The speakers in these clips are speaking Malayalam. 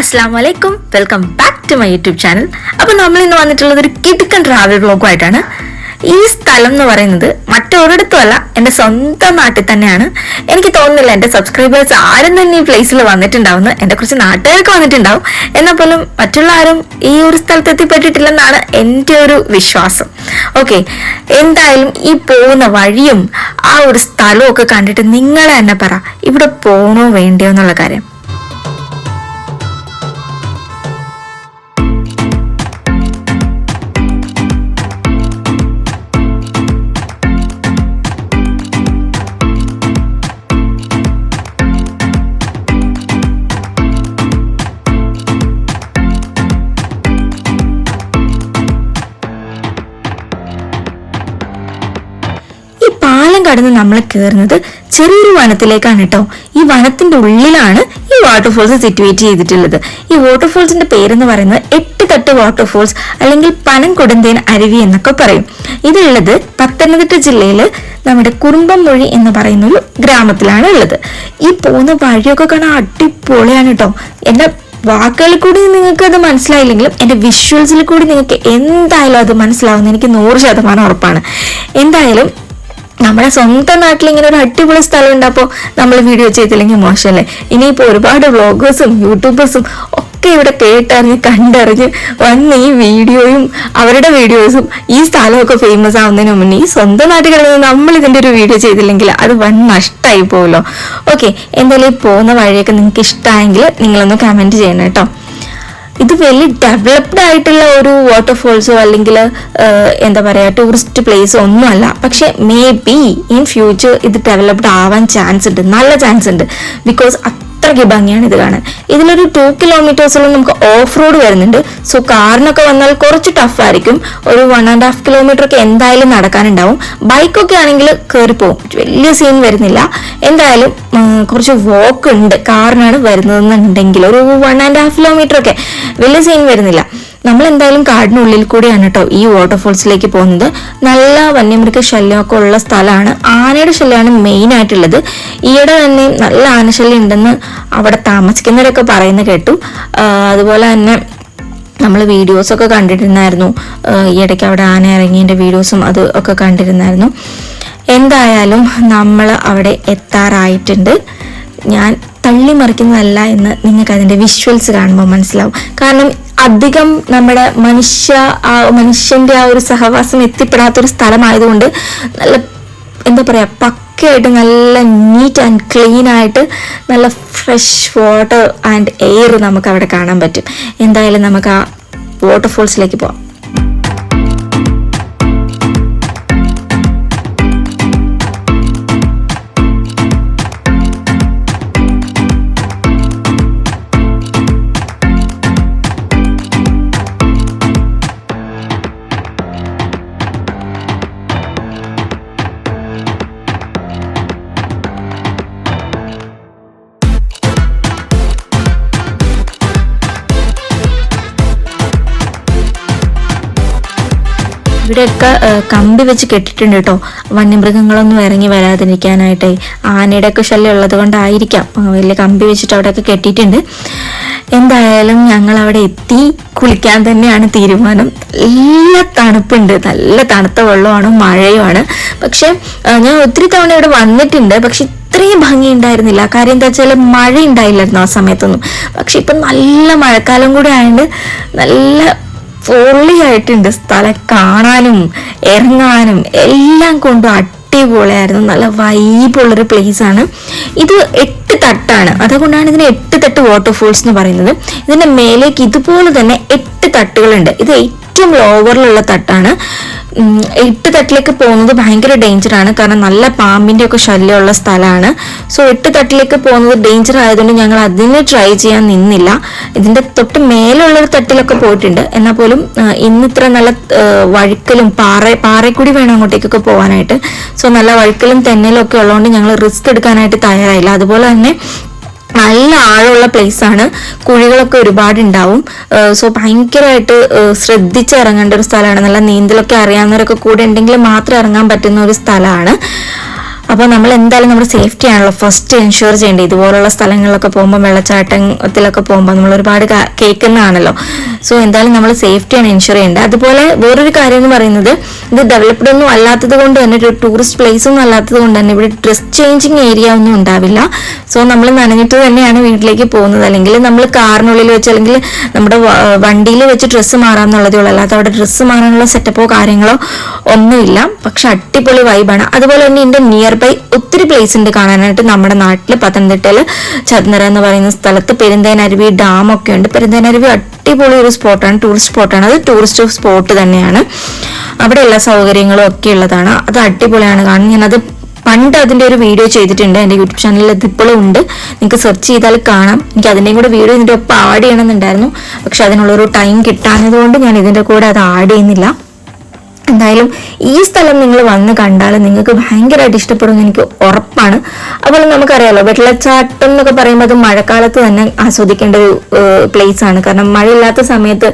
Assalamualaikum, welcome back to my YouTube channel. അപ്പോൾ നമ്മൾ ഇന്ന് വന്നിട്ടുള്ളത് ഒരു കിടുക്കൻ ട്രാവൽ വ്ലോഗുമായിട്ടാണ്. ഈ സ്ഥലം എന്ന് പറയുന്നത് മറ്റൊരിടത്തും അല്ല, എൻ്റെ സ്വന്തം നാട്ടിൽ തന്നെയാണ്. എനിക്ക് തോന്നുന്നില്ല എൻ്റെ സബ്സ്ക്രൈബേഴ്സ് ആരും തന്നെ ഈ പ്ലേസിൽ വന്നിട്ടുണ്ടാവുന്നു. എൻ്റെ കുറച്ച് നാട്ടുകാർക്ക് വന്നിട്ടുണ്ടാവും, എന്നാൽ പോലും മറ്റുള്ള ആരും ഈ ഒരു സ്ഥലത്ത് എത്തിപ്പെട്ടിട്ടില്ലെന്നാണ് എൻ്റെ ഒരു വിശ്വാസം. ഓക്കെ, എന്തായാലും ഈ പോകുന്ന വഴിയും ആ ഒരു സ്ഥലവും ഒക്കെ കണ്ടിട്ട് നിങ്ങൾ തന്നെ പറ, ഇവിടെ പോകണോ വേണ്ടിയോ എന്നുള്ള കാര്യം. പാലം കടന്ന് നമ്മൾ കയറുന്നത് ചെറിയൊരു വനത്തിലേക്കാണ് കേട്ടോ. ഈ വനത്തിന്റെ ഉള്ളിലാണ് ഈ വാട്ടർഫോൾസ് സിറ്റുവേറ്റ് ചെയ്തിട്ടുള്ളത്. ഈ വാട്ടർഫോൾസിന്റെ പേരെന്ന് പറയുന്നത് 8 തട്ട് വാട്ടർഫോൾസ് അല്ലെങ്കിൽ പനംകൊടുന്തേൻ അരുവി എന്നൊക്കെ പറയും. ഇതുള്ളത് പത്തനംതിട്ട ജില്ലയില് നമ്മുടെ കുറുമ്പംമൊഴി എന്ന് പറയുന്ന ഒരു ഗ്രാമത്തിലാണ് ഉള്ളത്. ഈ പോകുന്ന വഴിയൊക്കെ കാണാൻ അടിപൊളിയാണ് കേട്ടോ. എന്റെ വാക്കുകളിൽ കൂടി നിങ്ങൾക്ക് അത് മനസ്സിലായില്ലെങ്കിലും എൻ്റെ വിഷ്വൽസിൽ കൂടി നിങ്ങൾക്ക് എന്തായാലും അത് മനസ്സിലാവുന്ന എനിക്ക് 100% ഉറപ്പാണ്. എന്തായാലും നമ്മുടെ സ്വന്തം നാട്ടിൽ ഇങ്ങനെ ഒരു അടിപൊളി സ്ഥലം ഉണ്ട്. അപ്പോൾ നമ്മൾ വീഡിയോ ചെയ്തില്ലെങ്കിൽ മോശമല്ലേ? ഇനിയിപ്പോൾ ഒരുപാട് വ്ളോഗേഴ്സും യൂട്യൂബേഴ്സും ഒക്കെ ഇവിടെ കേട്ടറിഞ്ഞ് കണ്ടറിഞ്ഞ് വന്ന് ഈ വീഡിയോയും അവരുടെ വീഡിയോസും ഈ സ്ഥലമൊക്കെ ഫേമസ് ആവുന്നതിന് മുന്നേ ഈ സ്വന്തം നാട്ടിൽ കിടന്ന് നമ്മൾ ഇതിൻ്റെ ഒരു വീഡിയോ ചെയ്തില്ലെങ്കിൽ അത് വൻ നഷ്ടമായി പോകുമല്ലോ. ഓക്കെ, എന്തായാലും ഈ പോകുന്ന വഴിയൊക്കെ നിങ്ങൾക്ക് ഇഷ്ടമായെങ്കിൽ നിങ്ങളൊന്ന് കമൻറ്റ് ചെയ്യണം കേട്ടോ. ഇത് വലിയ ഡെവലപ്ഡ് ആയിട്ടുള്ള ഒരു വാട്ടർഫോൾസോ അല്ലെങ്കിൽ എന്താ പറയുക ടൂറിസ്റ്റ് പ്ലേസോ ഒന്നുമല്ല. പക്ഷെ മേ ബി ഇൻ ഫ്യൂച്ചർ ഇത് ഡെവലപ്ഡ് ആവാൻ ചാൻസ് ഉണ്ട്, നല്ല ചാൻസ് ഉണ്ട്. ബിക്കോസ് അത്രയ്ക്ക് ഭംഗിയാണ് ഇത് കാണാൻ. ഇതിലൊരു 2 കിലോമീറ്റേഴ്സോളം നമുക്ക് ഓഫ് റോഡ് വരുന്നുണ്ട്. സോ കാറിനൊക്കെ വന്നാൽ കുറച്ച് ടഫായിരിക്കും. ഒരു 1.5 കിലോമീറ്റർ ഒക്കെ എന്തായാലും നടക്കാനുണ്ടാവും. ബൈക്കൊക്കെ ആണെങ്കിൽ കയറിപ്പോവും, വലിയ സീൻ വരുന്നില്ല. എന്തായാലും കുറച്ച് വോക്ക് ഉണ്ട് കാറിനാണ് വരുന്നതെന്നുണ്ടെങ്കിൽ. ഒരു 1.5 കിലോമീറ്റർ ഒക്കെ വലിയ സീൻ വരുന്നില്ല. നമ്മൾ എന്തായാലും കാടിനുള്ളിൽ കൂടിയാണ് കേട്ടോ ഈ വാട്ടർഫോൾസിലേക്ക് പോകുന്നത്. നല്ല വന്യമൃഗ ശല്യമൊക്കെ ഉള്ള സ്ഥലമാണ്. ആനയുടെ ശല്യമാണ് മെയിൻ ആയിട്ടുള്ളത്. ഈയിടെ തന്നെ നല്ല ആനശല്യം ഉണ്ടെന്ന് അവിടെ താമസിക്കുന്നവരൊക്കെ പറയുന്ന കേട്ടു. അതുപോലെ തന്നെ നമ്മൾ വീഡിയോസൊക്കെ കണ്ടിരുന്നായിരുന്നു. ഈ ഇടയ്ക്ക് അവിടെ ആന ഇറങ്ങിയതിൻ്റെ വീഡിയോസും അത് ഒക്കെ കണ്ടിരുന്നായിരുന്നു. എന്തായാലും നമ്മൾ അവിടെ എത്താറായിട്ടുണ്ട്. ഞാൻ തള്ളിമറിക്കുന്നതല്ല എന്ന് നിങ്ങൾക്ക് അതിൻ്റെ വിഷ്വൽസ് കാണുമ്പോൾ മനസ്സിലാവും. കാരണം അധികം നമ്മുടെ മനുഷ്യന്റെ ആ ഒരു സഹവാസം എത്തിപ്പെടാത്തൊരു സ്ഥലമായതുകൊണ്ട് നല്ല എന്താ പറയുക പക്കയായിട്ട് നല്ല നീറ്റ് ആൻഡ് ക്ലീൻ ആയിട്ട് നല്ല ഫ്രഷ് വാട്ടർ ആൻഡ് എയർ നമുക്ക് അവിടെ കാണാൻ പറ്റും. എന്തായാലും നമുക്ക് ആ വാട്ടർഫോൾസിലേക്ക് പോവാം. ഇവിടെയൊക്കെ കമ്പി വെച്ച് കെട്ടിട്ടുണ്ട് കേട്ടോ, വന്യമൃഗങ്ങളൊന്നും ഇറങ്ങി വരാതിരിക്കാനായിട്ടേ. ആനയുടെ ഒക്കെ ശല്യം ഉള്ളത് കൊണ്ടായിരിക്കാം വലിയ കമ്പി വെച്ചിട്ട് അവിടെയൊക്കെ കെട്ടിയിട്ടുണ്ട്. എന്തായാലും ഞങ്ങൾ അവിടെ എത്തി. കുളിക്കാൻ തന്നെയാണ് തീരുമാനം. നല്ല തണുപ്പുണ്ട്, നല്ല തണുത്ത വെള്ളമാണ്, മഴയുമാണ്. പക്ഷെ ഞാൻ ഒത്തിരി തവണ ഇവിടെ വന്നിട്ടുണ്ട്, പക്ഷെ ഇത്രയും ഭംഗി ഉണ്ടായിരുന്നില്ല. കാര്യം എന്താ വെച്ചാൽ മഴ ഉണ്ടായില്ലായിരുന്നു ആ സമയത്തൊന്നും. പക്ഷെ ഇപ്പം നല്ല മഴക്കാലം കൂടെ ആയതുകൊണ്ട് നല്ല പൊള്ളിയായിട്ടുണ്ട്. സ്ഥലം കാണാനും ഇറങ്ങാനും എല്ലാം കൊണ്ടും അടിപൊളിയായിരുന്നു. നല്ല വൈബുള്ളൊരു പ്ലേസ് ആണ് ഇത്. 8 തട്ടാണ്, അതുകൊണ്ടാണ് ഇതിന് 8 തട്ട് വാട്ടർഫോൾസ് എന്ന് പറയുന്നത്. ഇതിന്റെ മേലേക്ക് ഇതുപോലെ തന്നെ 8 തട്ടുകളുണ്ട്. ഇത് ഏറ്റവും ലോവറിലുള്ള തട്ടാണ്. 8 തട്ടിലേക്ക് പോകുന്നത് ഭയങ്കര ഡേഞ്ചറാണ്. കാരണം നല്ല പാമ്പിന്റെ ഒക്കെ ശല്യമുള്ള സ്ഥലമാണ്. സോ 8 തട്ടിലേക്ക് പോകുന്നത് ഡേഞ്ചർ ആയതുകൊണ്ട് ഞങ്ങൾ അതിന് ട്രൈ ചെയ്യാൻ നിന്നില്ല. ഇതിന്റെ തൊട്ട് മേലുള്ളൊരു തട്ടിലൊക്കെ പോയിട്ടുണ്ട്. എന്നാൽ പോലും ഇന്ന് ഇത്ര നല്ല വഴുക്കലും പാറയിൽ വേണം അങ്ങോട്ടേക്കൊക്കെ പോകാനായിട്ട്. സോ നല്ല വഴുക്കലും തെന്നലും ഒക്കെ ഉള്ളതുകൊണ്ട് ഞങ്ങൾ റിസ്ക് എടുക്കാനായിട്ട് തയ്യാറായില്ല. അതുപോലെ തന്നെ നല്ല ആഴമുള്ള പ്ലേസ് ആണ്, കുഴികളൊക്കെ ഒരുപാട് ഉണ്ടാവും. സോ ഭയങ്കരമായിട്ട് ശ്രദ്ധിച്ച് ഇറങ്ങേണ്ട ഒരു സ്ഥലമാണ്. നല്ല നീന്തലൊക്കെ അറിയാവുന്നവരൊക്കെ കൂടെ ഉണ്ടെങ്കിൽ മാത്രം ഇറങ്ങാൻ പറ്റുന്ന ഒരു സ്ഥലമാണ്. അപ്പോൾ നമ്മൾ എന്തായാലും നമ്മുടെ സേഫ്റ്റി ആണല്ലോ ഫസ്റ്റ് എൻഷുർ ചെയ്യേണ്ടത്. ഇതുപോലുള്ള സ്ഥലങ്ങളിലൊക്കെ പോകുമ്പോൾ, വെള്ളച്ചാട്ടത്തിലൊക്കെ പോകുമ്പോൾ നമ്മൾ ഒരുപാട് കേൾക്കുന്നതാണല്ലോ. സോ എന്തായാലും നമ്മൾ സേഫ്റ്റിയാണ് എൻഷുർ ചെയ്യേണ്ടത്. അതുപോലെ വേറൊരു കാര്യം എന്ന് പറയുന്നത്, ഇത് ഡെവലപ്ഡ് ഒന്നും അല്ലാത്തത് കൊണ്ട് തന്നെ, ഒരു ടൂറിസ്റ്റ് പ്ലേസ് ഒന്നും അല്ലാത്തത് കൊണ്ട് തന്നെ ഇവിടെ ഡ്രസ് ചേഞ്ചിങ് ഏരിയ ഒന്നും ഉണ്ടാവില്ല. സോ നമ്മൾ നനഞ്ഞിട്ട് തന്നെയാണ് വീട്ടിലേക്ക് പോകുന്നത്. അല്ലെങ്കിൽ നമ്മൾ കാറിനുള്ളിൽ വെച്ച് അല്ലെങ്കിൽ നമ്മുടെ വണ്ടിയിൽ വെച്ച് ഡ്രസ്സ് മാറാമെന്നുള്ളതേ ഉള്ളൂ. അല്ലാതെ അവിടെ ഡ്രസ്സ് മാറാനുള്ള സെറ്റപ്പോ കാര്യങ്ങളോ ഒന്നുമില്ല. പക്ഷെ അടിപൊളി വൈബാണ്. അതുപോലെ തന്നെ ഇതിന്റെ നിയർ ബൈ ഒത്തിരി പ്ലേസ് ഉണ്ട് കാണാനായിട്ട്. നമ്മുടെ നാട്ടിൽ പത്തനംതിട്ടയിൽ ചതനര എന്ന് പറയുന്ന സ്ഥലത്ത് പെരുന്തേനരുവി ഡാം ഒക്കെ ഉണ്ട്. പെരുന്തേനരുവി അടിപൊളി ഒരു സ്പോട്ടാണ്, ടൂറിസ്റ്റ് സ്പോട്ടാണ്. അത് ടൂറിസ്റ്റ് സ്പോട്ട് തന്നെയാണ്. അവിടെ എല്ലാ സൗകര്യങ്ങളും ഒക്കെ ഉള്ളതാണ്. അത് അടിപൊളിയാണ് കാണാൻ. ഞാനത് പണ്ട് അതിന്റെ ഒരു വീഡിയോ ചെയ്തിട്ടുണ്ട് എൻ്റെ യൂട്യൂബ് ചാനലിൽ. അത് ഇപ്പോഴും ഉണ്ട്, നിങ്ങൾക്ക് സെർച്ച് ചെയ്താൽ കാണാം. എനിക്ക് അതിൻ്റെയും കൂടെ വീഡിയോ ഇതിൻ്റെ ഒപ്പം ആഡ് ചെയ്യണമെന്നുണ്ടായിരുന്നു. പക്ഷെ അതിനുള്ളൊരു ടൈം കിട്ടാഞ്ഞത് കൊണ്ട് ഞാൻ ഇതിൻ്റെ കൂടെ അത് ആഡ് ചെയ്യുന്നില്ല. എന്തായാലും ഈ സ്ഥലം നിങ്ങൾ വന്ന് കണ്ടാൽ നിങ്ങൾക്ക് ഭയങ്കരമായിട്ട് ഇഷ്ടപ്പെടുമെന്ന് എനിക്ക് ഉറപ്പാണ്. അതുപോലെ നമുക്കറിയാലോ, വെള്ളച്ചാട്ടം എന്നൊക്കെ പറയുമ്പോൾ അത് മഴക്കാലത്ത് തന്നെ ആസ്വദിക്കേണ്ട ഒരു പ്ലേസ് ആണ്. കാരണം മഴയില്ലാത്ത സമയത്ത്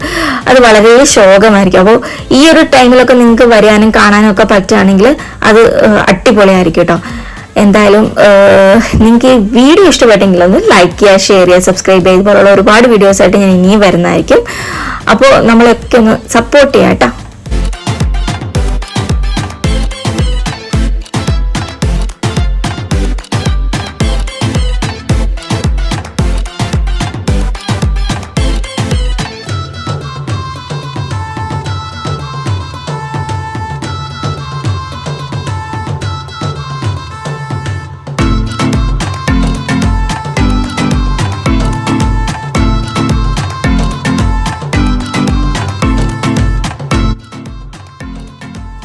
അത് വളരെ ശോകമായിരിക്കും. അപ്പോൾ ഈ ഒരു ടൈമിലൊക്കെ നിങ്ങൾക്ക് വരാനും കാണാനും ഒക്കെ പറ്റുകയാണെങ്കിൽ അത് അടിപൊളിയായിരിക്കും കേട്ടോ. എന്തായാലും നിങ്ങൾക്ക് ഈ വീഡിയോ ഇഷ്ടപ്പെട്ടെങ്കിൽ ഒന്ന് ലൈക്ക് ചെയ്യുക, ഷെയർ ചെയ്യുക, സബ്സ്ക്രൈബ് ചെയ്യുക. ഇതുപോലുള്ള ഒരുപാട് വീഡിയോസായിട്ട് ഞാൻ ഇനിയും വരുന്നതായിരിക്കും. അപ്പോൾ നമ്മളൊക്കെ ഒന്ന് സപ്പോർട്ട് ചെയ്യാം കേട്ടോ.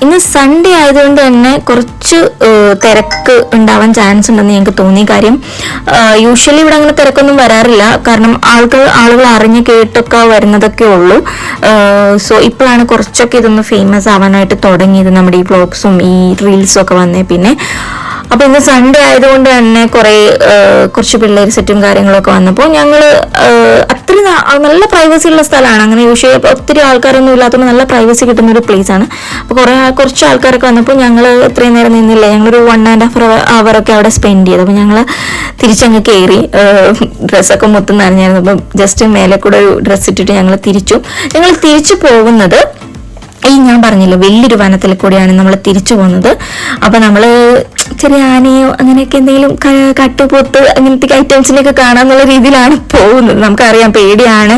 ഇന്ന് സൺഡേ ആയതുകൊണ്ട് തന്നെ കുറച്ച് തിരക്ക് ഉണ്ടാവാൻ ചാൻസ് ഉണ്ടെന്ന് ഞങ്ങൾക്ക് തോന്നി. കാര്യം യൂഷ്വലി ഇവിടെ അങ്ങനെ തിരക്കൊന്നും വരാറില്ല. കാരണം ആളുകൾ അറിഞ്ഞ് കേട്ടൊക്കെ വരുന്നതൊക്കെ ഉള്ളൂ. സോ ഇപ്പോഴാണ് കുറച്ചൊക്കെ ഇതൊന്ന് ഫേമസ് ആവാനായിട്ട് തുടങ്ങിയത്, നമ്മുടെ ഈ വ്ളോഗ്സും ഈ റീൽസും ഒക്കെ വന്നേ പിന്നെ. അപ്പൊ ഇന്ന് സൺഡേ ആയതുകൊണ്ട് തന്നെ കുറച്ച് പിള്ളേർ സെറ്റും കാര്യങ്ങളൊക്കെ വന്നപ്പോൾ ഞങ്ങള് അത്ര നല്ല പ്രൈവസി ഉള്ള സ്ഥലമാണ്. അങ്ങനെ യൂഷ്വലി ഒത്തിരി ആൾക്കാരൊന്നും ഇല്ലാത്തതുകൊണ്ട് നല്ല പ്രൈവസി കിട്ടുന്ന ഒരു പ്ലേസ് ആണ്. അപ്പൊ കുറച്ച് ആൾക്കാരൊക്കെ വന്നപ്പോൾ ഞങ്ങൾ ഇത്രയും നേരം നിന്നില്ല, ഞങ്ങളൊരു 1.5 hour ഒക്കെ അവിടെ സ്പെൻഡ് ചെയ്തു. അപ്പൊ ഞങ്ങള് തിരിച്ചങ്ങ് കയറി. ഡ്രസ്സൊക്കെ മൊത്തം നനഞ്ഞായിരുന്നു. അപ്പം ജസ്റ്റ് മേലെ കൂടെ ഒരു ഡ്രസ്സ് ഇട്ടിട്ട് ഞങ്ങൾ തിരിച്ചു പോകുന്നത് ഞാൻ പറഞ്ഞില്ല, വലിയൊരു വനത്തിൽ കൂടിയാണ് നമ്മൾ തിരിച്ചു പോകുന്നത്. അപ്പൊ നമ്മള് ചെറിയ ആനയോ അങ്ങനെയൊക്കെ എന്തെങ്കിലും കട്ടുപോത്ത് അങ്ങനത്തെ ഐറ്റംസിനെയൊക്കെ കാണാന്നുള്ള രീതിയിലാണ് പോകുന്നത്. നമുക്കറിയാം പേടിയാണ്,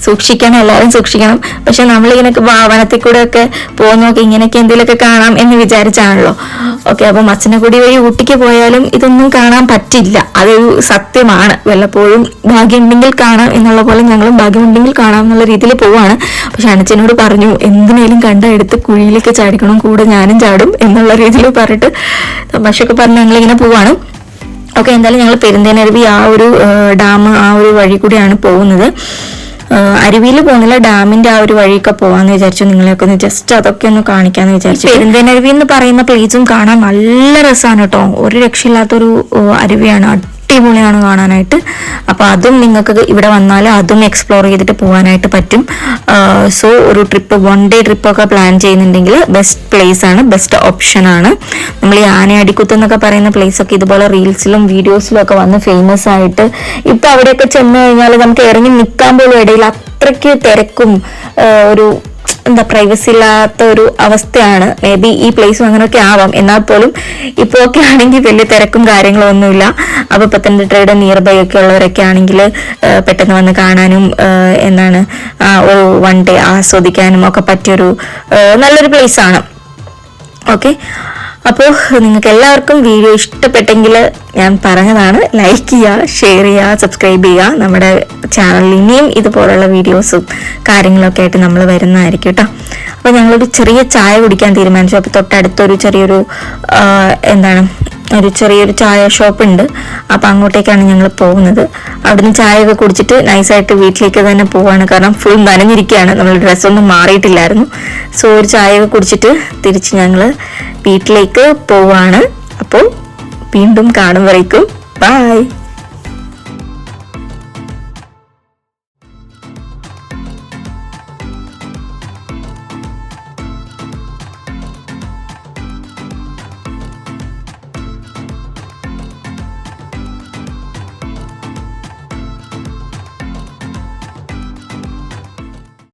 സൂക്ഷിക്കണം, എല്ലാവരും സൂക്ഷിക്കണം. പക്ഷെ നമ്മളിങ്ങനെ വനത്തിൽ കൂടെ ഒക്കെ പോകുന്നൊക്കെ ഇങ്ങനെയൊക്കെ എന്തെങ്കിലുമൊക്കെ കാണാം എന്ന് വിചാരിച്ചാണല്ലോ. ഓക്കെ, അപ്പൊ മച്ചനഗുഡി വഴി ഊട്ടിക്ക് പോയാലും ഇതൊന്നും കാണാൻ പറ്റില്ല, അതൊരു സത്യമാണ്. വല്ലപ്പോഴും ഭാഗ്യമുണ്ടെങ്കിൽ കാണാം എന്നുള്ള പോലെ ഞങ്ങളും ഭാഗ്യമുണ്ടെങ്കിൽ കാണാം എന്നുള്ള രീതിയിൽ പോവാണ്. പക്ഷെ അനച്ചനോട് പറഞ്ഞു, എന്തിനേലും കണ്ട എടുത്ത് കുഴിയിലേക്ക് ചാടിക്കണം, കൂടെ ഞാനും ചാടും എന്നുള്ള രീതിയിൽ പറഞ്ഞിട്ട് തമാശയൊക്കെ പറഞ്ഞ് ഞങ്ങളിങ്ങനെ പോവാണ്. ഓക്കെ, എന്തായാലും ഞങ്ങൾ പെരുന്തേനരുവി ആ ഒരു ഡാം ആ ഒരു വഴി കൂടിയാണ് പോകുന്നത്. അരുവിയിൽ പോകുന്നില്ല, ഡാമിന്റെ ആ ഒരു വഴിയൊക്കെ പോവാന്ന് വിചാരിച്ചു. നിങ്ങളെയൊക്കെ ഒന്ന് ജസ്റ്റ് അതൊക്കെ ഒന്ന് കാണിക്കാന്ന് വിചാരിച്ചു. പെരുന്തേനരുവി എന്ന് പറയുന്ന പ്ലേസും കാണാൻ നല്ല രസമാണ് കേട്ടോ. ഒരു രക്ഷയില്ലാത്തൊരു അരുവിയാണ്, അടിപൊളിയാണ് കാണാനായിട്ട്. അപ്പൊ അതും നിങ്ങൾക്ക് ഇവിടെ വന്നാൽ അതും എക്സ്പ്ലോർ ചെയ്തിട്ട് പോകാനായിട്ട് പറ്റും. സോ ഒരു ട്രിപ്പ്, 1 day ട്രിപ്പൊക്കെ പ്ലാൻ ചെയ്യുന്നുണ്ടെങ്കിൽ ബെസ്റ്റ് പ്ലേസ് ആണ്, ബെസ്റ്റ് ഓപ്ഷൻ ആണ്. നമ്മൾ ഈ ആനയടിക്കുത്ത് എന്നൊക്കെ പറയുന്ന പ്ലേസ് ഒക്കെ ഇതുപോലെ റീൽസിലും വീഡിയോസിലും ഒക്കെ വന്ന് ഫേമസ് ആയിട്ട് ഇപ്പൊ അവിടെയൊക്കെ ചെന്ന് കഴിഞ്ഞാൽ നമുക്ക് ഇറങ്ങി നിൽക്കാൻ പോലും ഇടയിൽ അത്രയ്ക്ക് തിരക്കും ഒരു പ്രൈവസി ഇല്ലാത്ത ഒരു അവസ്ഥയാണ്. മേ ബി ഈ പ്ലേസും അങ്ങനെയൊക്കെ ആവാം. എന്നാൽ പോലും ഇപ്പൊ ഒക്കെ ആണെങ്കിൽ വലിയ തിരക്കും കാര്യങ്ങളും ഒന്നുമില്ല. അപ്പൊ പത്തനംതിട്ടയുടെ നിയർ ബൈ ഒക്കെ ഉള്ളവരൊക്കെ ആണെങ്കിൽ പെട്ടെന്ന് വന്ന് കാണാനും ഒരു 1 day ആസ്വദിക്കാനും ഒക്കെ പറ്റിയൊരു നല്ലൊരു പ്ലേസ് ആണ്. ഓക്കെ, അപ്പോൾ നിങ്ങൾക്ക് എല്ലാവർക്കും വീഡിയോ ഇഷ്ടപ്പെട്ടെങ്കിൽ ഞാൻ പറഞ്ഞതാണ്, ലൈക്ക് ചെയ്യുക, ഷെയർ ചെയ്യുക, സബ്സ്ക്രൈബ് ചെയ്യുക. നമ്മുടെ ചാനലിൽ ഇനിയും ഇതുപോലുള്ള വീഡിയോസും കാര്യങ്ങളൊക്കെ ആയിട്ട് നമ്മൾ വരുന്നതായിരിക്കും കേട്ടോ. അപ്പോൾ ഞങ്ങളൊരു ചെറിയ ചായ കുടിക്കാൻ തീരുമാനിച്ചു. അപ്പോൾ തൊട്ടടുത്തൊരു ചെറിയൊരു ചായ ഷോപ്പ് ഉണ്ട്. അപ്പം അങ്ങോട്ടേക്കാണ് ഞങ്ങൾ പോകുന്നത്. അവിടുന്ന് ചായയൊക്കെ കുടിച്ചിട്ട് നൈസായിട്ട് വീട്ടിലേക്ക് തന്നെ പോവാണ്. കാരണം ഫുൾ നനഞ്ഞിരിക്കുകയാണ്, നമ്മൾ ഡ്രസ്സൊന്നും മാറിയിട്ടില്ലായിരുന്നു. സോ ഒരു ചായയൊക്കെ കുടിച്ചിട്ട് തിരിച്ച് ഞങ്ങൾ വീട്ടിലേക്ക് പോവാണ്. അപ്പോൾ വീണ്ടും കാണുമ്പോഴേക്കും ബൈ.